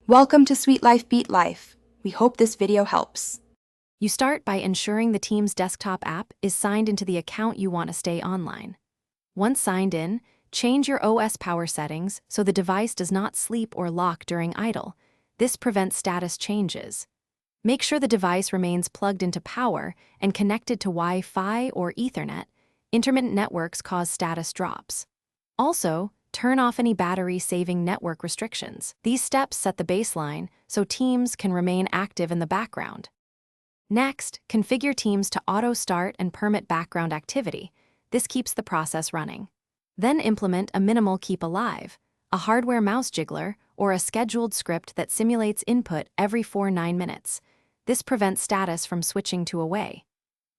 Welcome to Sweet Life Beat Life. We hope this video helps. You start by ensuring the team's desktop app is signed into the account you want to stay online. Once signed in, change your OS power settings so the device does not sleep or lock during idle. This prevents status changes. Make sure the device remains plugged into power and connected to Wi-Fi or Ethernet. Intermittent networks cause status drops. Also, turn off any battery-saving network restrictions. These steps set the baseline so teams can remain active in the background. Next, configure Teams to auto-start and permit background activity. This keeps the process running. Then implement a minimal keep alive, a hardware mouse jiggler, or a scheduled script that simulates input every 9 minutes. This prevents status from switching to away.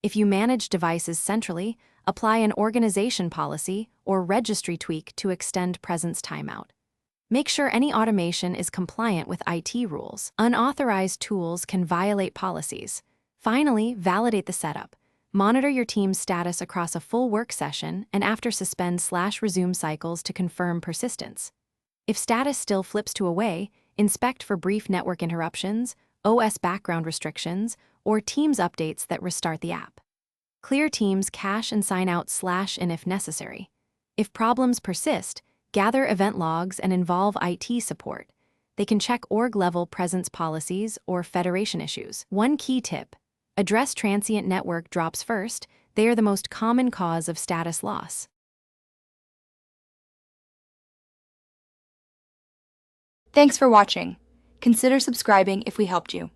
If you manage devices centrally, apply an organization policy or registry tweak to extend presence timeout. Make sure any automation is compliant with IT rules. Unauthorized tools can violate policies. Finally, validate the setup. Monitor your team's status across a full work session and after suspend/resume cycles to confirm persistence. If status still flips to away, inspect for brief network interruptions, OS background restrictions, or Teams updates that restart the app. Clear Teams cache and sign out /in if necessary. If problems persist, gather event logs and involve IT support. They can check org-level presence policies or federation issues. One key tip: address transient network drops first. They are the most common cause of status loss. Thanks for watching. Consider subscribing if we helped you.